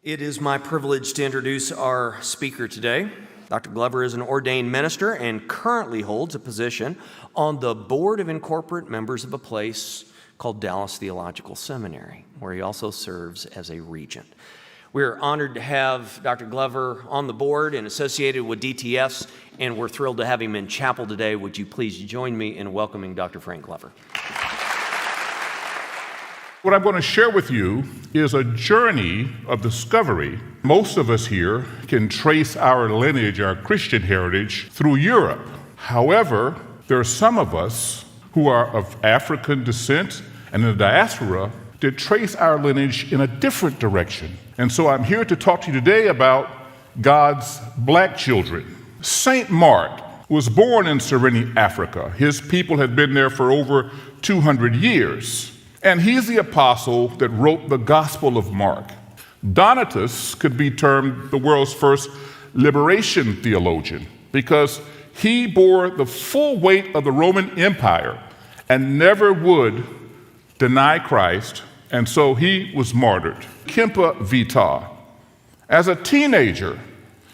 It is my privilege to introduce our speaker today. Dr. Glover is an ordained minister and currently holds a position on the board of incorporate members of a place called Dallas Theological Seminary, where he also serves as a regent. We're honored to have Dr. Glover on the board and associated with DTS, and we're thrilled to have him in chapel today. Would you please join me in welcoming Dr. Frank Glover? What I'm going to share with you is a journey of discovery. Most of us here can trace our lineage, our Christian heritage, through Europe. However, there are some of us who are of African descent and in the diaspora that trace our lineage in a different direction. And so I'm here to talk to you today about God's black children. Saint Mark was born in Serene, Africa. His people had been there for over 200 years. And he's the apostle that wrote the Gospel of Mark. Donatus could be termed the world's first liberation theologian because he bore the full weight of the Roman Empire and never would deny Christ, and so he was martyred. Kimpa Vita. As a teenager,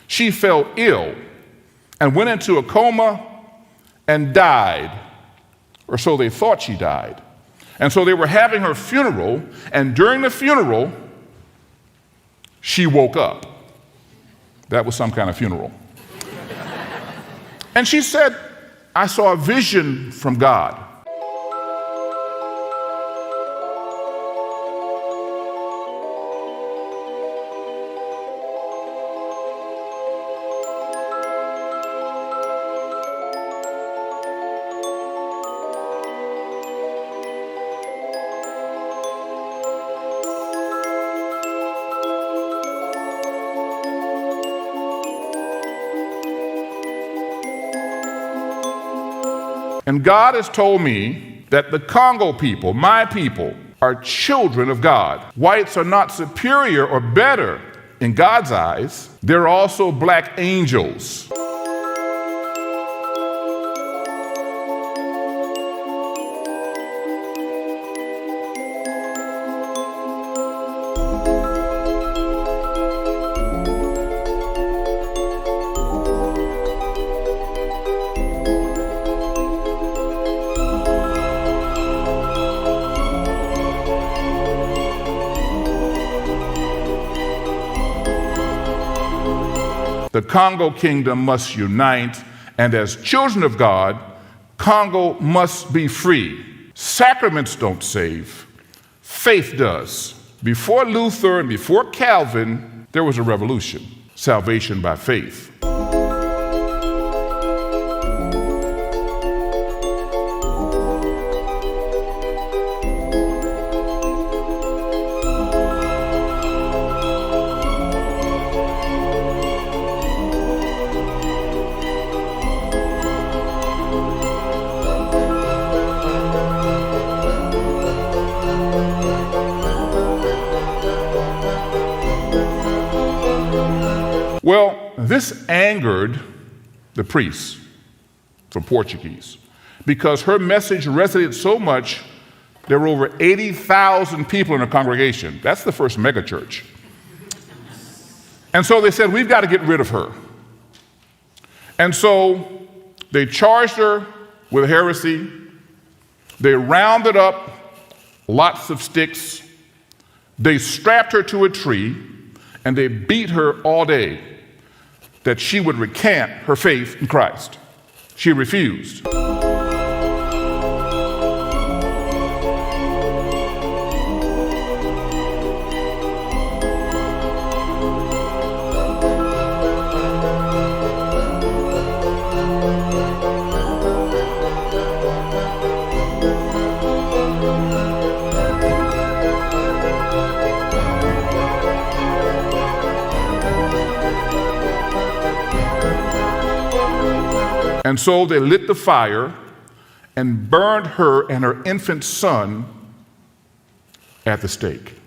she fell ill and went into a coma and died, or so they thought she died. And so they were having her funeral, and during the funeral, she woke up. That was some kind of funeral. And she said, "I saw a vision from God." And God has told me that the Congo people, my people, are children of God. Whites are not superior or better in God's eyes. They're also black angels. The Congo kingdom must unite, and as children of God, Congo must be free. Sacraments don't save, faith does. Before Luther and before Calvin, there was a revolution, salvation by faith. Well, this angered the priests from Portuguese because her message resonated so much, there were over 80,000 people in her congregation. That's the first megachurch. And so they said, we've got to get rid of her. And so they charged her with heresy. They rounded up lots of sticks. They strapped her to a tree, and they beat her all day that she would recant her faith in Christ. She refused. And so they lit the fire and burned her and her infant son at the stake.